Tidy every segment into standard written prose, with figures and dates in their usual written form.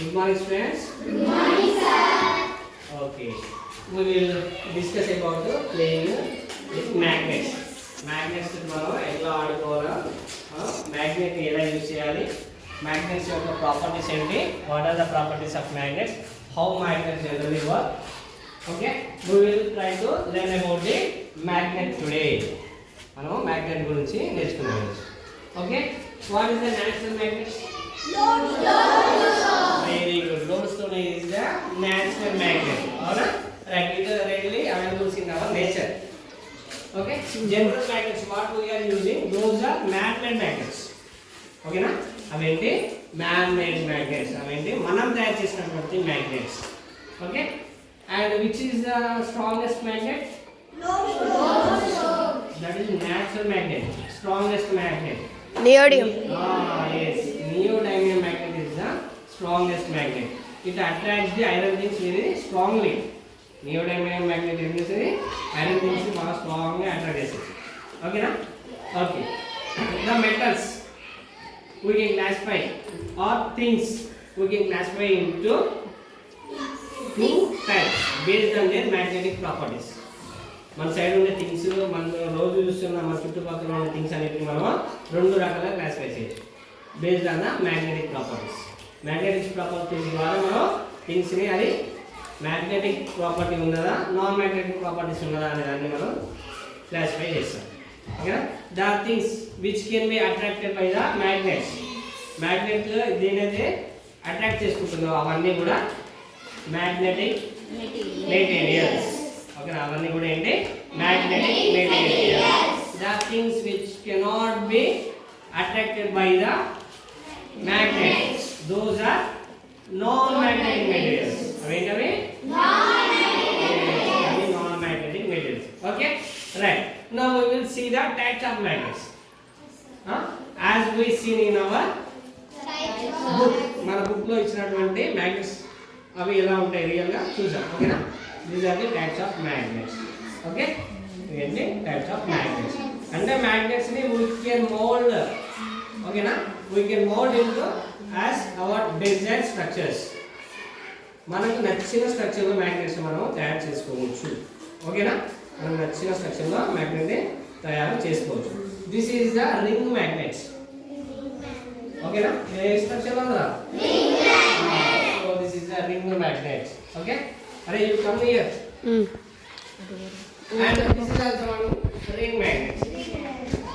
Good morning, students. Good morning, sir. Okay. We will discuss about the playing with magnets. Magnets మనం ఎలా ఆడుకోవాలో magnet ఎలా use చేయాలి, magnets యొక్క properties ఏంటి, what are the properties of magnets, how magnets generally work. Okay, we will try to learn about the magnet today. మనం magnet గురించి నేర్చుకుందాం. Okay, what is the natural magnet? Very good. Lodestone is the natural magnet. Alright? Right. It is readily available in our nature. Okay. General magnets, what we are using, those are man-made magnets. Okay na? Aventi man-made magnets. Aventi manam tayar chesinatuvanti magnets. Okay. And which is the strongest magnet? Lodestone. That is natural magnet. Strongest magnet. Neodymium. Yes. Neodymium magnet is the strongest magnet. It attracts the iron things very strongly. Neodymium magnet is iron things very strongly attracts. Okay na? Okay. The metals we can classify, or things we can classify into two types based on their magnetic properties. మన side ఉండే things మనం రోజు చూస్తున్న మన చుట్టుపక్కల ఉన్న things అనేవి మనం రెండు రకాలుగా క్లాసిఫై చేయొచ్చు based on the magnetic properties. Magnetic properties ద్వారా మనం థింగ్స్ని అది మ్యాగ్నెటిక్ ప్రాపర్టీ ఉన్నదా నాన్ మ్యాగ్నెటిక్ ప్రాపర్టీస్ ఉన్నదా అనే దాన్ని మనం క్లాసిఫై చేస్తాం. ఓకేనా? The things which can be attracted by the magnets. Magnet దేనైతే అట్రాక్ట్ చేసుకుంటుందో అవన్నీ కూడా మ్యాగ్నెటిక్ మెటీరియల్స్. ఓకే, అవన్నీ కూడా ఏంటి magnetic materials. The things which cannot be attracted by the magnets, those are non-magnetic materials. Aventave non-magnetic materials. Okay, right. Now we will see the types of magnets. As we seen in our book, మన book లో ఇచ్చినటువంటి magnets అవి ఎలా ఉంటాయి real గా చూసాం. ఓకేనా? These are the types of magnets. Okay, ఏంటి types of magnets అంటే magnets ని we can mold. ఓకేనా? we can mold into as our desired structures. మనకు నచ్చిన స్ట్రక్చర్ లో magnets మనం తయారు చేసుకోవచ్చు. ఓకేనా? మనకు నచ్చిన స్ట్రక్చర్ లో magnet ని తయారు చేసుకోవచ్చు. This is the ring magnets. ఓకేనా? ఏ స్ట్రక్చర్ లో ఉందా? ring magnet. So this is the ring magnet. Okay, are you come here? And this is also one ring magnet.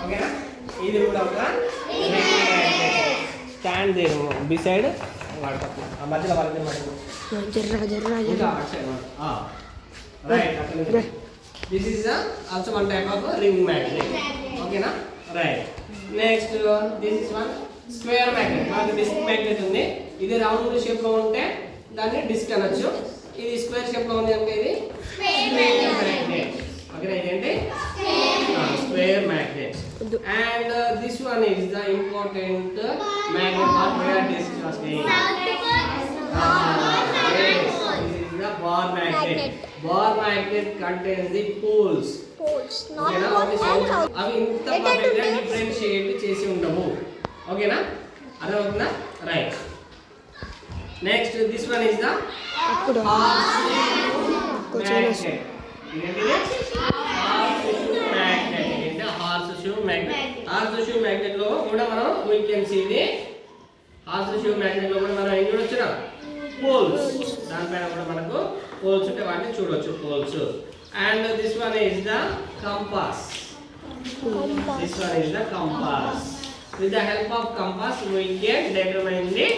Okay na? ఇది కూడా ఒక ring magnet. Stand there beside వాడతాం. ఆ మధ్యలో వాళ్ళకి జర్రా ఇంకా right. This is also one type of ring magnet. Okay na? Right. Next this is one square magnet. మనకి disc magnet ఉంది. ఇది రౌండ్ షేప్ లో ఉంటే దాన్ని డిస్క్ అనొచ్చు. ఇది స్క్వేర్ షేప్ లో ఉంది అంటే ఇది స్క్వేర్ magnet. Okay, ఇదేంటి square magnet. And this one is the important magnet for where disk is staying. Yes, this is the bar magnet. Bar magnet contains the poles. ఓకేనా? అవి ఇంత పర్ఫెక్ట్ గా differentiate చేసి ఉండవు. ఓకేనా? అర్థమవుతుందా? Right. Next this one is the magnet. Horse magnet లో కూడా మనం we can see the horse magnet లో కూడా మనం ఏం చూడొచ్చు రా పోల్స్. దానిపైన కూడా మనకు పోల్స్ ఉంటే వాటిని చూడొచ్చు poles. And this one is the compass. This one is the compass. With the help of compass we can determine the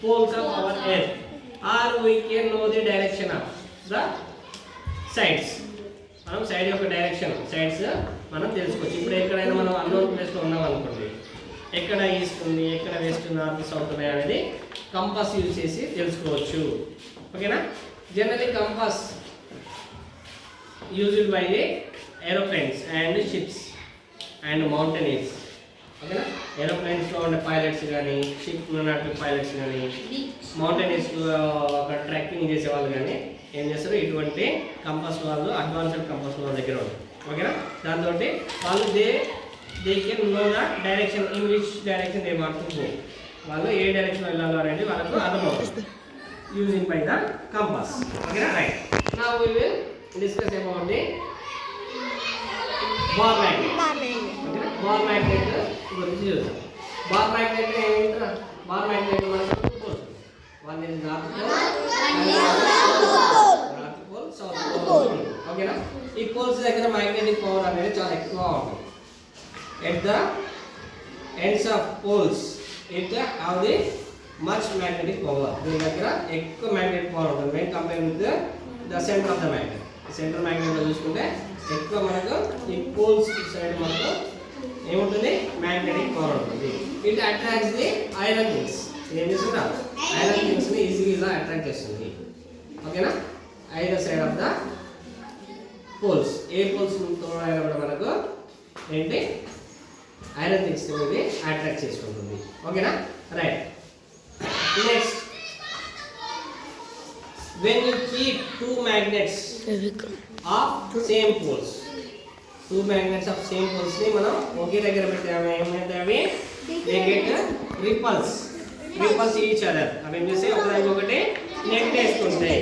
poles of our earth, or we can know the direction of the sides. మనం side యొక్క direction sides మనం తెలుసుకోవచ్చు. ఇప్పుడు ఎక్కడైనా మనం unknown ప్లేస్లో ఉన్నాం అనుకోండి, ఎక్కడ ఈస్ట్ ఉంది, ఎక్కడ వెస్ట్, నార్త్, సౌత్ ఉన్నాయి అనేది కంపాస్ యూజ్ చేసి తెలుసుకోవచ్చు. ఓకేనా? Generally compass used by the aeroplanes and ships and mountaineers. ఓకేనా? ఏరోప్లేన్స్లో ఉండే పైలట్స్ కానీ, షిప్ ఉన్నట్టు పైలట్స్ కానీ, మౌంటైనీర్స్ ఒక ట్రెక్కింగ్ చేసే వాళ్ళు కానీ ఏం చేస్తారు, ఇటువంటి కంపాస్ వాళ్ళు అడ్వాన్స్డ్ కంపాస్ వాళ్ళ దగ్గర ఉంది. ఓకేనా? దాంతో వాళ్ళు they can know the direction in which direction they want to go. వాళ్ళు ఏ డైరెక్షన్ వెళ్ళాలో అనేది వాళ్ళకు అర్థమవుతుంది. using by the compass. Okay, right. Now we will discuss about the bar magnet. Okay, bar magnet గురించి చూద్దాం. Bar magnet ఏంటంటే bar magnet మనకు poles. One is north pole, south pole. ఓకేనా? ఈ పోల్స్ దగ్గర మ్యాగ్నెటిక్ పవర్ అనేది చాలా ఎక్కువ ఉంటుంది. At the ends of poles, it have the much magnetic power. దీని దగ్గర ఎక్కువ మ్యాగ్నెటిక్ పవర్ ఉంటుంది. Main compare with the centre of the magnet. Centre magnet లో చూసుకుంటే ఎక్కువ మనకు ఈ పోల్స్ సైడ్ మనకు ఏముంటుంది మ్యాగ్నెటిక్ పవర్ ఉంటుంది. It attracts the iron things. ఏం చేస్తుందా ఐరన్ థింగ్స్ ని ఈజీగా అట్రాక్ట్ చేస్తుంది. ఓకేనా? Either side of the poles. ఏ పోల్స్ అయినా కూడా మనకు ఏంటి ఐరన్ థింగ్స్ అనేది అట్రాక్ట్ చేసుకుంటుంది. ఓకేనా? Right. Next, when you keep two magnets of same poles, two magnets of same poles ని మనం ఒకే దగ్గర పెట్టాము. ఏమైతే అవి they get repulse each other. అవి ఏం చేస్తే ఒకదానికొకటి net వేసుకుంటాయి.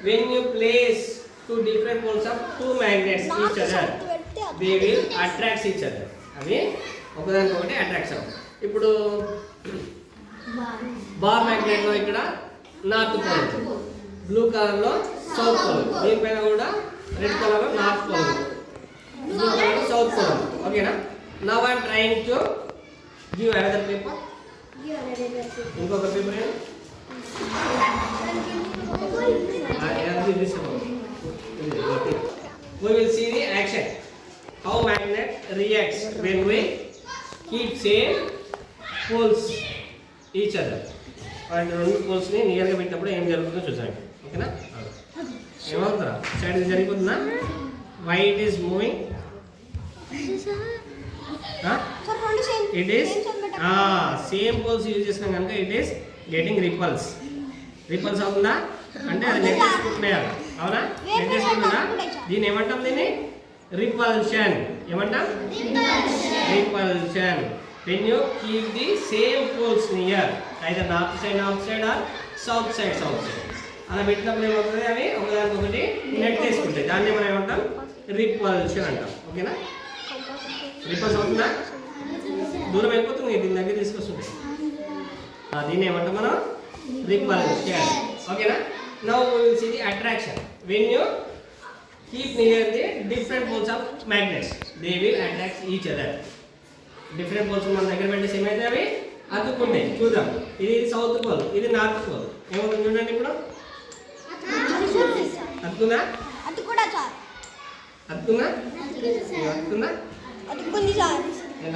when you place two different poles of two magnets each other, they will attract each other. అవి ఒకదానికొకటి అట్రాక్ట్ అవ్వవు. ఇప్పుడు బార్ మ్యాగ్నెట్ లో ఇక్కడ నార్త్ పోల్, బ్లూ కలర్ లో సౌత్ పోల్, దీనిపైన కూడా రెడ్ కలర్ లో నార్త్ పోల్, బ్లూ కలర్ లో సౌత్ పోల్. ఓకేనా? Now I am trying to give another paper. ఇంకొక paper we will see the action, how magnet reacts when we keep same poles each other. And రెండు poles ని near గా పెట్టినప్పుడు ఏం జరుగుతుందో చూసాం. ఓకేనా? ఏమవుతుందా సైడ్ జరిగిపోతుందా? Why it is moving? It is same poles use చేసినాం కనుక ఇట్ ఈస్ గెటింగ్ రిపల్స్ అవుతుందా? అంటే అది నెట్ చేసుకుంటున్నాయా? అవునా? నెట్ చేసుకుంటుందా? దీన్ని ఏమంటాం? దీన్ని రిపల్షన్. ఏమంటాం? Repulsion. when you keep the same poles near, either north side or south side. అలా పెట్టినప్పుడు ఏమవుతుంది? అవి ఒకదానికొకటి నెట్ చేసుకుంటాయి. దాన్ని మనం ఏమంటాం? రిపల్షన్ అంటాం. ఓకేనా? రిపల్స్ అవుతుందా? దూరం అయిపోతుంది, దీని దగ్గర తీసుకొస్తుంది. దీన్ని ఏమంటాం మనం? రిపల్షన్. ఓకేనా? Now we will see the attraction. when you keep near the different poles of magnets, they will attract each other. Different poles మన దగ్గర పెట్టేసి ఏమైతే అవి అతుక్కుంటాయి. చూద్దాం. ఇది సౌత్ పోల్, ఇది నార్త్ పోల్. ఏమవుతుంది చూడండి. ఇప్పుడు అతుకుందా?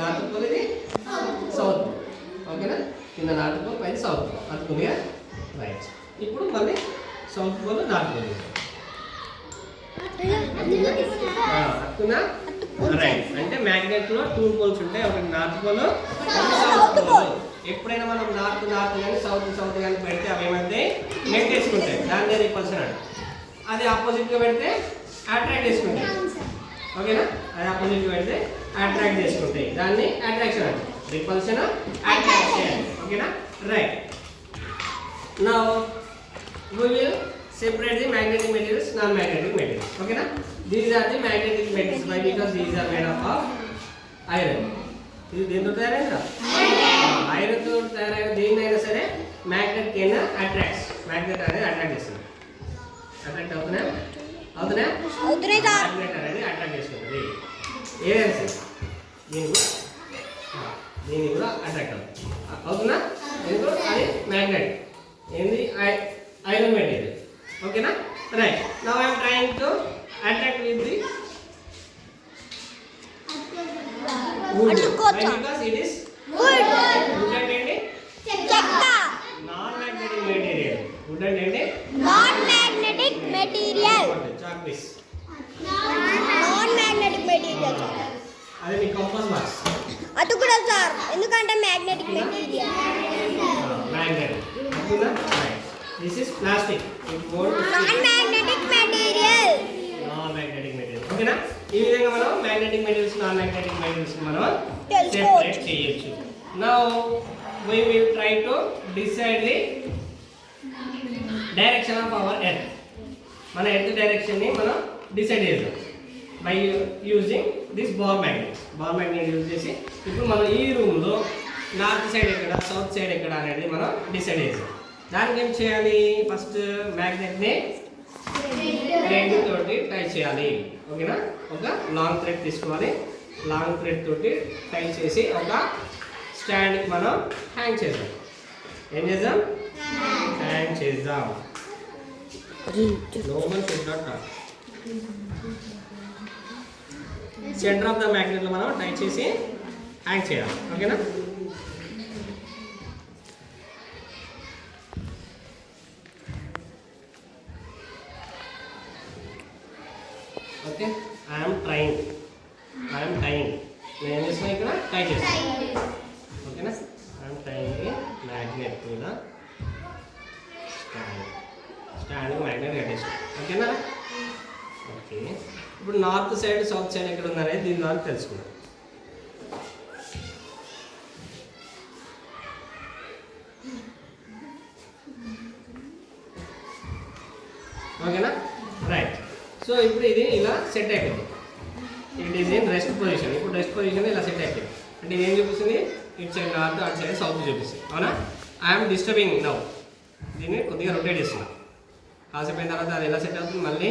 నార్త్ పోల్, ఇది సౌత్. ఓకేనా? కింద నార్త్ పోల్, పైన సౌత్ పోల్. అతుకుందిగా? రైట్. ఇప్పుడు మళ్ళీ సౌత్ పోల్, నార్త్ పోల్. అతుకుందా? రైట్. అంటే మ్యాగ్నెట్ లో టూ పోల్స్ ఉంటాయి. ఒకటి నార్త్ పోల్, ఒకటి సౌత్ పోల్. ఎప్పుడైనా మనం నార్త్ కానీ సౌత్ కానీ పెడితే అవి ఏమైతే నెట్ వేసుకుంటాయి. దాన్ని రిపల్షన్ అంటారు. అది ఆపోజిట్ గా పెడితే అట్రాక్ట్ చేసుకుంటాయి. ఓకేనా? అది ఆపోజిట్ గా పెడితే అట్రాక్ట్ చేసుకుంటాయి. దాన్ని అట్రాక్షన్ అంటారు. Repulsion, attraction. ఓకేనా? Right. Now we will separate the magnetic materials, non-magnetic materials. Okay na? These are the magnetic materials. Why? Because these are made up of iron. ఇది దేంతో తయారైందా? ఐరన్ తో తయారైన దేన్నైనా సరే మ్యాగ్నెట్ కింద అట్రాక్ట్స్. మ్యాగ్నెట్ అనేది attract చేస్తుంది. అట్రాక్ట్ అవుతున్నాయి మ్యాగ్నెట్ అనేది అట్రాక్ట్ చేస్తుంది. ఏదైనా సరే దీన్ని కూడా అట్రాక్ట్ అవుతుందా? ఎందుకు? అది మ్యాగ్నెట్. ఏంది? Iron material. ఓకేనా? Right. Now I am trying to attract with the wood. Why? Because it is wood. Wood అంటే ఏంటి? చెక్క. Non magnetic material. వుడ్ అంటే ఏంటి? Non magnetic material. Chalk piece. Non magnetic material. అది మీ compass box. అది కూడా సార్, ఎందుకంటే మ్యాగ్నెటిక్ మెటీరియల్. మ్యాగ్నెట్. అర్థమైందా? Right. This is plastic. It won't. Non-magnetic material. Non-magnetic material. Okay na? ఈ విధంగా మనం magnetic materials, non-magnetic materials మనం separate చేయొచ్చు. Now we will try to decide the direction of our earth. మన earth డైరెక్షన్ని మనం decide చేద్దాం by using this ball magnet use చేసి ఇప్పుడు మనం ఈ రూమ్లో నార్త్ సైడ్ ఎక్కడ సౌత్ సైడ్ ఎక్కడ అనేది మనం డిసైడ్ చేద్దాం. దానికి ఏం చేయాలి, ఫస్ట్ మ్యాగ్నెట్ని థ్రెడ్ తోటి టై చేయాలి. ఓకేనా, ఒక లాంగ్ థ్రెడ్ తీసుకోవాలి. లాంగ్ థ్రెడ్ తోటి టై చేసి ఒక స్టాండ్కి మనం హ్యాంగ్ చేద్దాం. ఏం చేద్దాం, హ్యాంగ్ చేద్దాం. సెంటర్ ఆఫ్ ద మ్యాగ్నెట్లో మనం టై చేసి హ్యాంగ్ చేయాలి. ఓకేనా, ఓకే. ఐఎమ్ టైయింగ్ నేను చేసిన ఇక్కడ టై చేస్తాను. ఓకేనా, ఐఎమ్ టైయింగ్ మ్యాగ్నెట్ మీద స్టాండ్ మ్యాగ్నెట్ కట్టేసాం. ఓకేనా, ఓకే. ఇప్పుడు నార్త్ సైడ్ సౌత్ సైడ్ ఎక్కడ ఉందనేది దీని ద్వారా తెలుసుకుందాం. ఓకేనా, రైట్. సో ఇప్పుడు ఇది ఇలా సెట్ అయిపోయింది. It is in rest position. ఇప్పుడు రెస్ట్ పొజిషన్ ఇలా సెట్ అయిపోయింది. అంటే ఇది ఏం చూపిస్తుంది, ఇటు సైడ్ నార్త్ అటు సైడ్ సౌత్ చూపిస్తుంది. అవునా, ఐఎమ్ డిస్టర్బింగ్ నౌ. దీన్ని కొద్దిగా రొటేట్ చేస్తున్నాను. కాసేపు అయిన తర్వాత అది ఎలా సెట్ అవుతుంది, మళ్ళీ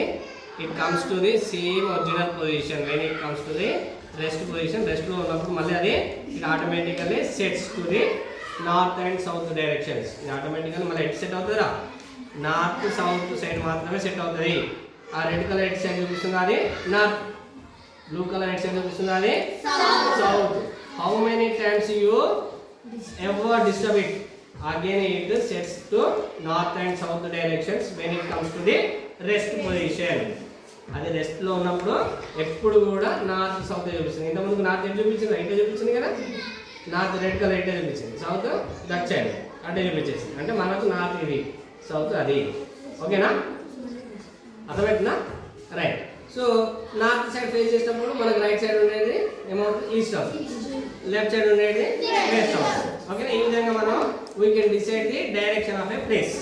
it comes to the same original position. When it comes to the rest position, రెస్ట్లో ఉన్నప్పుడు మళ్ళీ అది it automatically sets to the north and south directions. ఇది ఆటోమేటికల్లీ మళ్ళీ ఎటు సెట్ అవుతుందా, నార్త్ సౌత్ సైడ్ మాత్రమే సెట్ అవుతుంది. ఆ రెడ్ కలర్ ఎటు సైడ్ చూపిస్తుంది, అది నార్త్. బ్లూ కలర్ ఎటు సైడ్ చూపిస్తుంది, అది south. How many times you ever disturb it, again it sets to north and south directions when it comes to the rest position. అది rest లో ఉన్నప్పుడు ఎప్పుడు కూడా నార్త్ సౌత్ చూపిస్తుంది. ఇంతకుముందు నార్త్ ఎటు చూపించింది, ఇటే చూపించింది కదా. నార్త్ రెడ్ కలర్ ఇటే చూపించింది, సౌత్ దట్ సైడ్ అటే చూపించేసింది. అంటే మనకు నార్త్ ఇది, సౌత్ అది. ఓకేనా, అర్థమవుతుందా, right. So north side face చేసినప్పుడు మనకు రైట్ సైడ్ ఉండేది ఏమవుతుంది, ఈస్ట్ అవుతుంది. లెఫ్ట్ సైడ్ ఉండేది వెస్ట్ అవుతుంది. ఓకేనా, ఈ విధంగా మనం we can decide the direction of A place.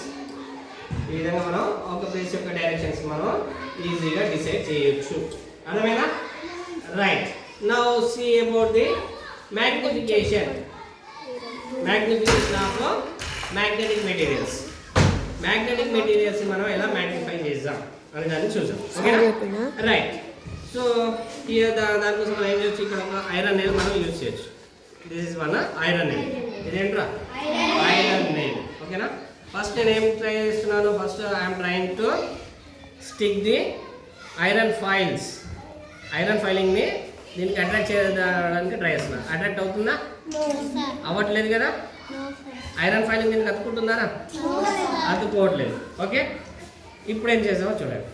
ఈ విధంగా మనం ఒక ప్లేస్ యొక్క డైరెక్షన్స్ మనం ఈజీగా డిసైడ్ చేయొచ్చు. అర్థమైనా, right. Now see about the magnification of magnetic materials. Magnetic materials మనం ఎలా మ్యాగ్నిఫై చేద్దాం అనే దాన్ని చూద్దాం. ఓకేనా, రైట్. సో దానికోసం మనం ఏం చేయొచ్చు, ఇక్కడ ఒక ఐరన్ నెయిల్ మనం యూజ్ చేయొచ్చు. This is one iron nail. ఇదేంట్రా, ఐరన్ నెయిల్. ఓకేనా, ఫస్ట్ నేను ఏం ట్రై చేస్తున్నాను, first I'm trying to stick the iron files. Iron ఫైలింగ్ని దీనికి అట్రాక్ట్ చేయడానికి ట్రై చేస్తున్నా. అట్రాక్ట్ అవుతుందా, అవ్వట్లేదు కదా. ఐరన్ ఫైలింగ్ దీనికి అతుక్కుంటున్నారా, అతుక్కోవట్లేదు. ఓకే, ఇప్పుడు ఏం చేసామో చూడండి.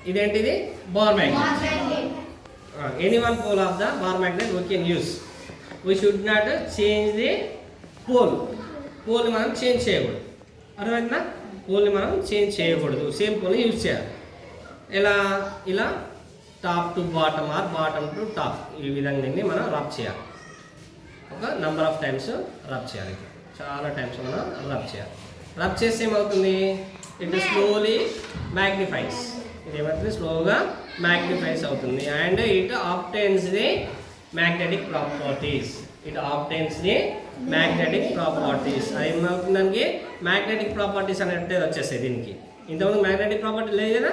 ఇదేంటిది, bar magnet. Any one pole of the bar magnet we can use. We should not change the పోల్ని మనం చేంజ్ చేయకూడదు. అర్థమైందా, పోల్ని మనం చేంజ్ చేయకూడదు, సేమ్ పోల్ని యూజ్ చేయాలి. ఇలా top to bottom or bottom to top, ఈ విధంగా దీన్ని మనం రబ్ చేయాలి. ఒక నంబర్ ఆఫ్ టైమ్స్ రబ్ చేయాలి. చాలా టైమ్స్ మనం రబ్ చేయాలి. రబ్ చేస్తే ఏమవుతుంది, ఇట్ స్లోలీ మ్యాగ్నిఫైస్. ఇది ఏమవుతుంది, స్లోగా మ్యాగ్నిఫైస్ అవుతుంది. And it obtains the magnetic properties. అది ఏమవుతుంది, దానికి మ్యాగ్నెటిక్ ప్రాపర్టీస్ అనేది వచ్చేస్తాయి దీనికి. ఇంతకుముందు మ్యాగ్నెటిక్ ప్రాపర్టీ లేదు కదా.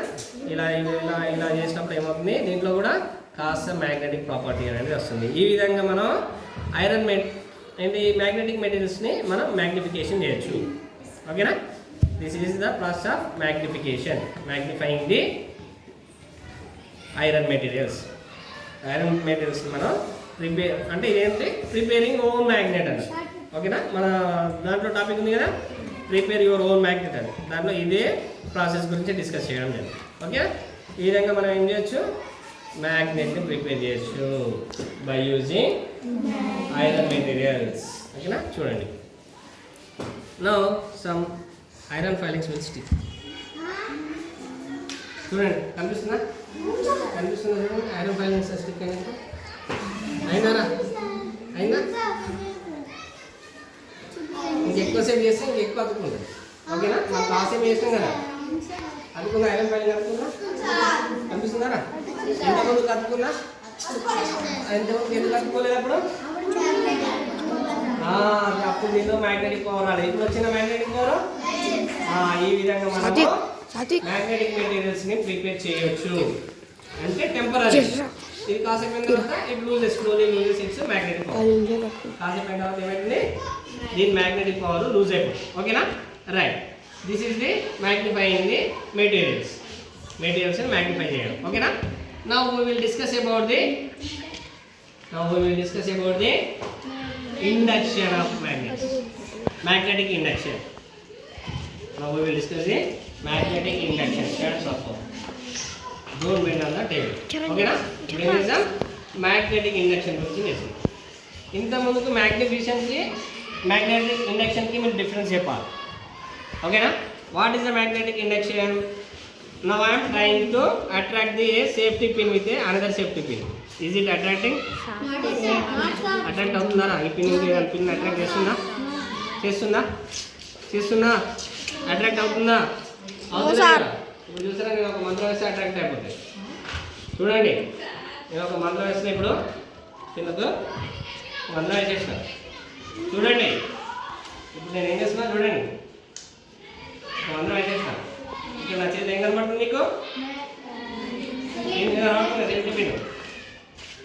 ఇలా చేసినప్పుడు ఏమవుతుంది, దీంట్లో కూడా కాస్త మ్యాగ్నెటిక్ ప్రాపర్టీ అనేది వస్తుంది. ఈ విధంగా మనం మ్యాగ్నెటిక్ మెటీరియల్స్ని మనం మ్యాగ్నిఫికేషన్ చేయొచ్చు. ఓకేనా, this is the process of magnifying the iron materials. మనం అంటే ఇదేంటి, ప్రిపేరింగ్ ఓన్ మ్యాగ్నెట్ అని. ఓకేనా, మన దాంట్లో టాపిక్ ఉంది కదా, ప్రిపేర్ యువర్ ఓన్ మ్యాగ్నెట్ అని. దాంట్లో ఇదే ప్రాసెస్ గురించి డిస్కస్ చేయడం లేదు. ఓకే, ఈ విధంగా మనం ఏం చేయొచ్చు, మ్యాగ్నెట్ని ప్రిపేర్ చేయొచ్చు బై యూజింగ్ ఐరన్ మెటీరియల్స్. ఓకేనా, చూడండి. Now some iron filings will stick. చూడండి, కనిపిస్తుందా చూడండి, ఐరన్ ఫైలింగ్స్ స్టిక్ అయినట్టు. అయిందా ఇంకెక్కువసేపు చేస్తే ఇంకెక్కువ అతుక్కుంటుంది. ఓకేనా? మనం కాసేపు వేస్తాం కదా, అతుకుందా? Iron filing అతుకుందా? కనిపిస్తుందా? ఎంతమంది కతుకుందా? ఎంతమంది ఎందుకు కట్టుకోలేదు అప్పుడు? అప్పుడు దీనిలో మ్యాగ్నెటిక్ పవర్ రాలేదు. ఇప్పుడు వచ్చిన మ్యాగ్నెటిక్ పవర్ ఈ విధంగా మనం మ్యాగ్నెటిక్ మెటీరియల్స్ ని ప్రిపేర్ చేయొచ్చు. అంటే టెంపరీ. ఇది కాసేపు అయిన తర్వాత it loses it's magnetic power. కాసేపు అయిన తర్వాత ఏమైంది? దీని మ్యాగ్నెటిక్ పవర్ లూజ్ అయిపోతుంది. ఓకేనా? Right. This is the magnifying the materials magnify చేయడం. ఓకేనా? Now we will discuss about the induction of magnets. Magnetic induction. Now we will discuss the magnetic induction. Stand up. Don't bend on the table. Okay na? This is the magnetic induction గురించి నేర్చుకుందాం. ఇంత ముందుకు magnetic induction కి మీరు difference చెప్పాలి. ఓకేనా? What is the magnetic induction? Now I am trying to attract the safety pin with another safety pin. Is it attracting? Attract అవుతుందా? ఈ పిన్ పిన్ అట్రాక్ట్ చేస్తుందా? అట్రాక్ట్ అవుతుందా? ఇప్పుడు చూసారా, నేను ఒక మంత్రం వేస్తే అట్రాక్ట్ అయిపోతాయి. చూడండి, నేను ఒక మంత్రం వేసిన ఇప్పుడు పిల్లతో మంత్రం వేసేసిన. చూడండి, ఇప్పుడు నేను ఏం చేస్తున్నా చూడండి, మంత్రం వేసేసిన. ఇక్కడ నా చేతి ఏం కనబడుతుంది నీకు? ఏం కనబడుతుంది? Safety pin.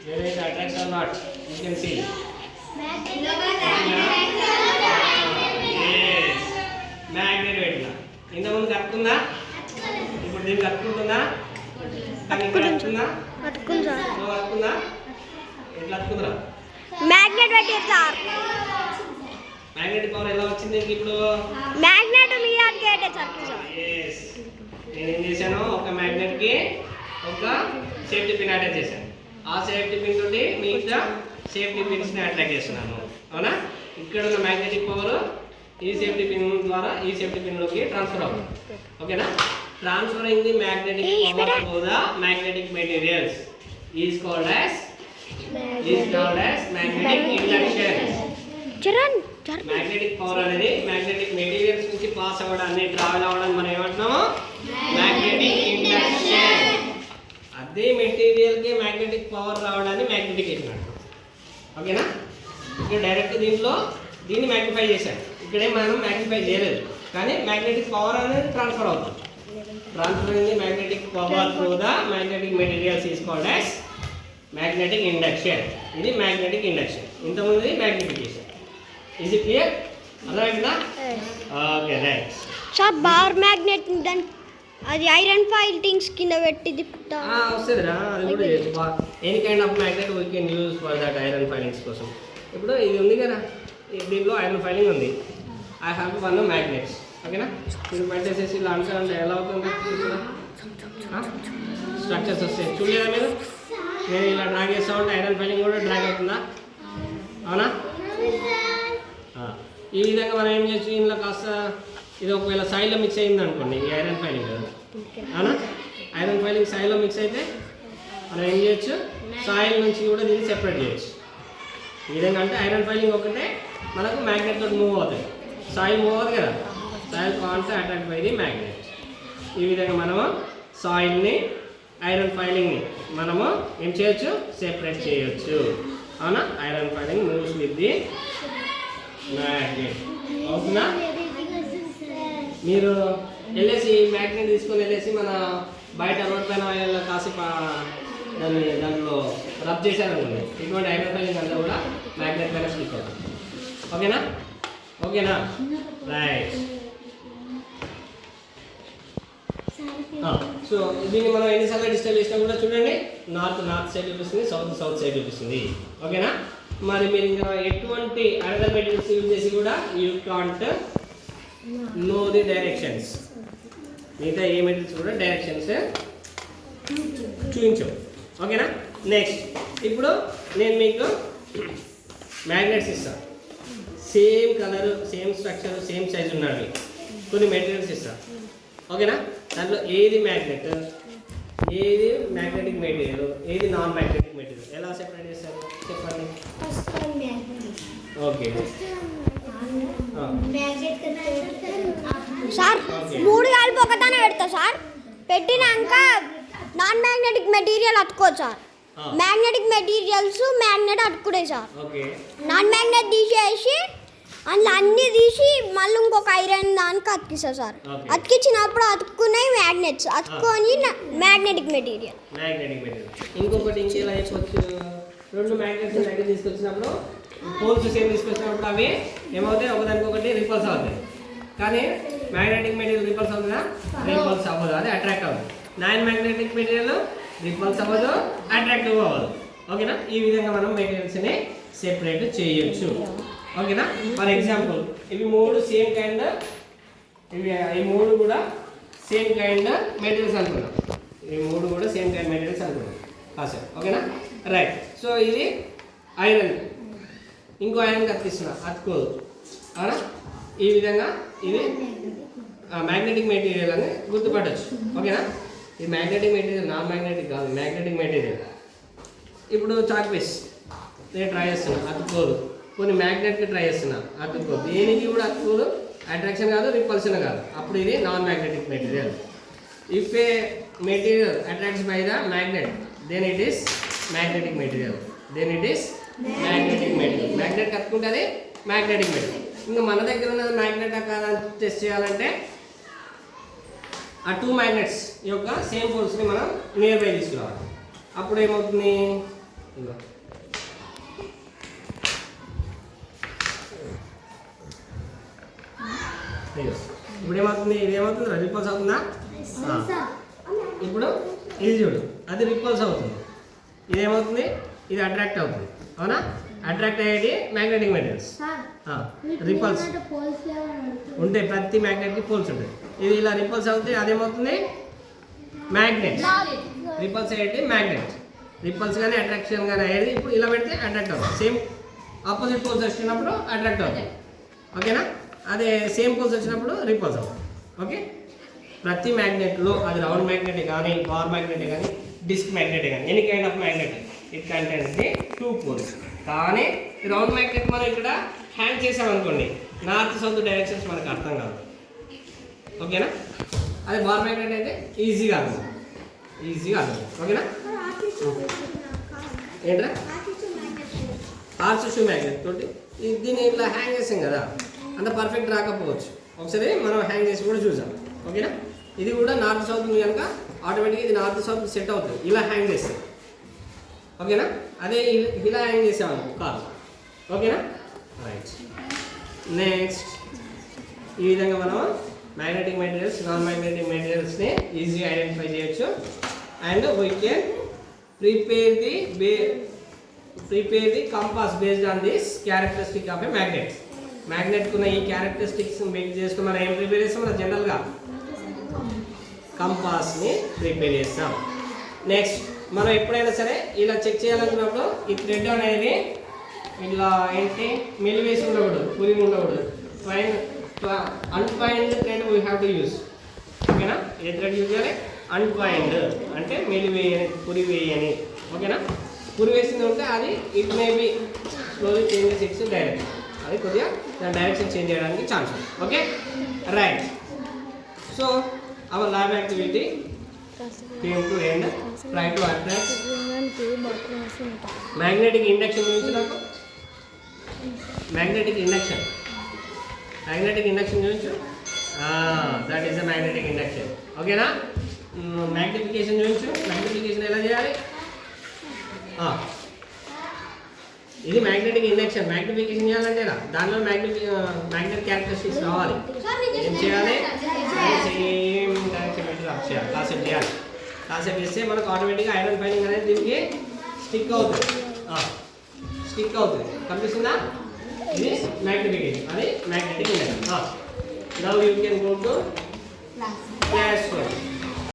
Whether it attracts or not, you can see. Yes. Magnet పెట్టినా. ఇంతకుముందు కట్టుకుందా? ఇప్పుడు దీన్ని కట్టుకుంటుందా? కట్టుకుందా? ఎట్లా కట్టుకుందా? మ్యాగ్నెట్ పెట్టారు సార్. మ్యాగ్నెటిక్ పవర్ ఎలా వచ్చింది ఇప్పుడు? మ్యాగ్నెట్ మీద గేట్ సార్. yes. నేను ఏం చేశాను? ఒక మ్యాగ్నెట్ కి ఒక సేఫ్టీ పిన్ అటాచ్ చేశాను. ఆ సేఫ్టీ పిన్ తోటి మిగతా సేఫ్టీ పిన్స్ ని అటాక్ చేస్తున్నాను. అవునా? ఇక్కడ ఉన్న మ్యాగ్నెటిక్ పవర్ ఈ సేఫ్టీ పిన్ ద్వారా ఈ సేఫ్టీ పిన్ లోకి ట్రాన్స్ఫర్ అవుతుంది. ఓకేనా? Transferring the magnetic power to the magnetic materials is called as magnetic induction. Magnetic power అనేది మ్యాగ్నెటిక్ మెటీరియల్స్ నుంచి పాస్ అవ్వడాన్ని, ట్రావెల్ అవ్వడాన్ని మనం ఏమంటున్నాము? Magnetic induction. అదే మెటీరియల్కి మ్యాగ్నెటిక్ పవర్ రావడాన్ని మ్యాగ్నెటికేషన్ అంటాం. ఓకేనా? ఇక్కడ డైరెక్ట్ దీన్ని మ్యాగ్నిఫై చేశాను. ఇక్కడే మనం మ్యాగ్నిఫై చేయలేదు, కానీ మ్యాగ్నెటిక్ పవర్ అనేది ట్రాన్స్ఫర్ అవుతుంది. Transferring the magnetic power to the magnetic materials is called as magnetic induction. ఇది మ్యాగ్నెటిక్ ఇండక్షన్. ఇంతకుముందు మ్యాగ్నిఫికేషన్. Is it clear? అర్థమైందా? Okay, right. Sir bar magnet దాని అది ఐరన్ ఫైల్ థింగ్స్ కింద పెట్టి తిప్పుతా వస్తుందిరా. అది కూడా చేయొచ్చు. Any kind of magnet we can use for that iron filings కోసం. ఇప్పుడు ఇది ఉంది కదా, దీంట్లో ఐరన్ ఫైలింగ్ ఉంది. I have one magnets. ఓకేనా? మీరు పెట్టేసేసి ఇలా అంటే ఎలా అవుతుంది? స్ట్రక్చర్స్ వస్తాయి. చూడలేదా మీరు? నేను ఇలా డ్రాగ్ చేస్తా ఉంటే ఐరన్ ఫైలింగ్ కూడా డ్రాగ్ అవుతుందా? అవునా? ఈ విధంగా మనం ఏం చేయొచ్చు? ఇందులో కాస్త ఇది ఒకవేళ సాయిల్లో మిక్స్ అయింది అనుకోండి, ఈ ఐరన్ ఫైలింగ్ కదా, అవునా? ఐరన్ ఫైలింగ్ సాయిల్లో మిక్స్ అయితే మనం ఏం చేయొచ్చు? సాయిల్ నుంచి కూడా దీన్ని సెపరేట్ చేయొచ్చు. ఈ విధంగా అంటే ఐరన్ ఫైలింగ్ ఒకటే మనకు మ్యాగ్నెట్ తోటి మూవ్ అవుతుంది. సాయిల్ మూవ్ అవుతుంది కదా, soil cans attract by the magnet. ఈ విధంగా మనము సాయిల్ని, ఐరన్ ఫైలింగ్ని మనము ఏం చేయొచ్చు? సెపరేట్ చేయొచ్చు. అవునా? Iron filing moves with the magnet. అవుతుందా? మీరు వెళ్ళేసి మ్యాగ్నెట్ తీసుకొని వెళ్ళేసి మన బయట రోడ్ పైన కాసేపు దాంట్లో రబ్ చేశారనుకోండి, ఇటువంటి ఐరన్ ఫైలింగ్ అంతా కూడా మ్యాగ్నెట్ పైన స్టిక్ అవుతుంది. ఓకేనా? రైట్. సో దీన్ని మనం ఎన్నిసార్లు డిస్టర్బ్ చేసినా కూడా చూడండి, నార్త్ సైడ్ చూపిస్తుంది, సౌత్ సైడ్ చూపిస్తుంది. ఓకేనా? మరి మీరు ఇంకా ఎటువంటి అదర్ మెటీరియల్స్ యూజ్ చేసి కూడా you can't know the directions. మిగతా ఏ మెటీరియల్స్ కూడా డైరెక్షన్స్ చూపించవు. ఓకేనా? నెక్స్ట్, ఇప్పుడు నేను మీకు మ్యాగ్నెట్స్ ఇస్తాను. Same colour, same structure, same size ఉన్నవి కొన్ని మెటీరియల్స్ ఇస్తాను. ఓకేనా? దాంట్లో ఏది మ్యాగ్నెట్, ఏది మ్యాగ్నెటిక్ మెటీరియల్, ఏది నాన్ మ్యాగ్నెటిక్ మెటీరియల్, ఎలా సెపరేట్ చేస్తారు చెప్పండి. ఓకే, సార్ ఓకే 3 కలిపి ఒకదానే పెడతా సార్. పెట్టినాక నాన్ మ్యాగ్నెటిక్ మెటీరియల్ అతుకోవచ్చు సార్. మ్యాగ్నెటిక్ మెటీరియల్స్ మ్యాగ్నెట్ అతుకుడే సార్. ఓకే నాన్ మ్యాగ్నెట్ తీసేసి అందులో అన్నీ తీసి మళ్ళీ ఇంకొక ఐరన్ దానికి అతికిస్తా సార్. Okay. అతికించినప్పుడు అతుక్కున్నాయి మ్యాగ్నెట్స్ అతుక్కొని మ్యాగ్నెటిక్ మెటీరియల్. ఇంకొకటి ఇంకేలా చెప్పొచ్చు, 2 మ్యాగ్నెట్స్ దగ్గర తీసుకొచ్చినప్పుడు పోల్స్ సేమ్ తీసుకొచ్చినప్పుడు అవి ఏమవుతాయి, ఒకదానికొకటి రిపల్స్ అవుతాయి. కానీ మ్యాగ్నెటిక్ మెటీరియల్ రిపల్స్ అవుతుందా? రిపల్స్ అవ్వదు, అది అట్రాక్ట్ అవ్వదు. నాన్ మ్యాగ్నెటిక్ మెటీరియల్ రిపల్స్ అవ్వదు, అట్రాక్టివ్ అవ్వదు. ఓకేనా? ఈ విధంగా మనం మెటీరియల్స్ని సెపరేట్ చేయొచ్చు. ఓకేనా? ఫర్ ఎగ్జాంపుల్ ఇవి 3 సేమ్ కైండ్, ఈ 3 కూడా సేమ్ కైండ్ మెటీరియల్స్ అనుకున్నాం. ఈ 3 కూడా సేమ్ కైండ్ మెటీరియల్స్ అనుకున్నాం కాసేపు. ఓకేనా? రైట్. సో ఇది ఐరన్, ఇంకో ఐరన్ కత్తిస్తున్నా, అతుకోదు. అవునా? ఈ విధంగా ఇది మ్యాగ్నెటిక్ మెటీరియల్ అని గుర్తుపట్టచ్చు. ఓకేనా? ఇది మ్యాగ్నెటిక్ మెటీరియల్, నాన్ మ్యాగ్నెటిక్ కాదు, మ్యాగ్నెటిక్ మెటీరియల్. ఇప్పుడు చాక్ పీస్ నేను ట్రై చేస్తున్నా, అతుకోదు. కొన్ని మ్యాగ్నెట్కి ట్రై చేస్తున్నా, అతుక్కోదు. దేనికి కూడా అతుక్కోదు, అట్రాక్షన్ కాదు, రిపల్షన్ కాదు. అప్పుడు ఇది non magnetic material. If a material attracts by the magnet, then it is magnetic material. Magnet కట్టుకుంటే మ్యాగ్నెటిక్ మెటీరియల్. ఇంకా మన దగ్గర ఉన్నది మ్యాగ్నెట్ కాదని టెస్ట్ చేయాలంటే ఆ 2 మ్యాగ్నెట్స్ యొక్క సేమ్ ఫోర్స్ని మనం నియర్ బై తీసుకురావాలి. అప్పుడు ఏమవుతుంది, ఇప్పుడు ఏమవుతుంది, ఇది ఏమవుతుంది, రిపల్స్ అవుతుందా? ఇప్పుడు ఇది చూడు, అది రిపల్స్ అవుతుంది. ఇది ఏమవుతుంది, ఇది అట్రాక్ట్ అవుతుంది. అవునా? అట్రాక్ట్ అయ్యేది మ్యాగ్నెటిక్ మెటీరియల్స్. రిపల్స్ ఉంటాయి, ప్రతి మ్యాగ్నెట్కి పోల్స్ ఉంటాయి. ఇది ఇలా రిపల్స్ అవుతుంది, అదేమవుతుంది మ్యాగ్నెట్. రిపల్స్ అయ్యేది మ్యాగ్నెట్. రిపల్స్ కానీ అట్రాక్షన్ కానీ అయ్యేది ఇప్పుడు ఇలా పెడితే అట్రాక్ట్ అవుతుంది. సేమ్ ఆపోజిట్ పోల్స్ వచ్చినప్పుడు అట్రాక్ట్ అవుతుంది. ఓకేనా? అదే సేమ్ పోల్స్ వచ్చినప్పుడు రిపల్స్ అవుతుంది. ఓకే? ప్రతి మ్యాగ్నెట్లో, అది రౌండ్ మ్యాగ్నెట్ కానీ, బార్ మ్యాగ్నెట్ కానీ, డిస్క్ మ్యాగ్నెట్ కానీ, any kind of magnet, it contains the 2 poles. కానీ రౌండ్ మ్యాగ్నెట్ మనం ఇక్కడ హ్యాంగ్ చేసామనుకోండి, నార్త్ సౌత్ డైరెక్షన్స్ మనకు అర్థం కాదు. ఓకేనా? అదే బార్ మ్యాగ్నెట్ అయితే ఈజీగా అర్థం. ఓకేనా? ఏంట్రా ఆర్చ్ షూ మ్యాగ్నెట్ తోటి దీన్ని ఇట్లా హ్యాంగ్ చేసాం కదా, అంత పర్ఫెక్ట్ రాకపోవచ్చు. ఒకసారి మనం హ్యాంగ్ చేసి కూడా చూసాం. ఓకేనా? ఇది కూడా నార్త్ సౌత్ ఉంది కనుక ఆటోమేటిక్గా ఇది నార్త్ సౌత్ సెట్ అవుతుంది ఇలా హ్యాంగ్ చేస్తే. ఓకేనా? అదే ఇలా హ్యాంగ్ చేసామనుకో కార్. ఓకేనా? రైట్. నెక్స్ట్ ఈ విధంగా మనం మ్యాగ్నెటిక్ మెటీరియల్స్, నాన్ మ్యాగ్నెటిక్ మెటీరియల్స్ని ఈజీగా ఐడెంటిఫై చేయొచ్చు. And we can prepare the compass based on this characteristic of a magnet. మ్యాగ్నెట్కి ఉన్న ఈ క్యారెక్టరిస్టిక్స్ మేక్ చేసుకుని మనం ఏం ప్రిపేర్ చేస్తాం, మనం జనరల్గా కంపాస్ని ప్రిపేర్ చేస్తాం. నెక్స్ట్ మనం ఎప్పుడైనా సరే ఇలా చెక్ చేయాలనుకున్నప్పుడు ఈ థ్రెడ్ అనేది ఇట్లా ఏంటి మెలివేసి ఉండకూడదు, పులింగ్ ఉండకూడదు. Unpaired thread we have to use. ఓకేనా? ఏ థ్రెడ్ యూజ్ చేయాలి? అన్పాయిండ్ అంటే మెలివేయని, పురివేయని. ఓకేనా? పురివేసింది ఉంటే అది it may be slowly changes it's direction. అది కొద్దిగా దాని డైరెక్షన్ చేంజ్ చేయడానికి ఛాన్స్ ఉంది. Okay? Right. So our lab activity came to end. Try to attract magnetic induction గురించి నాకు magnetic induction గురించి that is a magnetic induction. ఓకేనా? magnification గురించి magnification ఎలా చేయాలి? ఇది మ్యాగ్నెటిక్ ఇండక్షన్. మ్యాగ్నిఫికేషన్ చేయాలంటే దానిలో మ్యాగ్నెట్ క్యారెక్టరిస్టిక్స్ రావాలి. ఏం చేయాలి? సేమ్ డైరెక్షన్ పెట్టి రబ్ చేయాలి, కాసేపు చేయాలి. కాసేపు చేస్తే మనకు ఆటోమేటిక్గా ఐరన్ ఫైనింగ్ అనేది దీనికి స్టిక్ అవుతుంది. కనిపిస్తుందా? ఇది మ్యాగ్నిఫికేషన్, అది magnetic induction. Now you can go to class 1.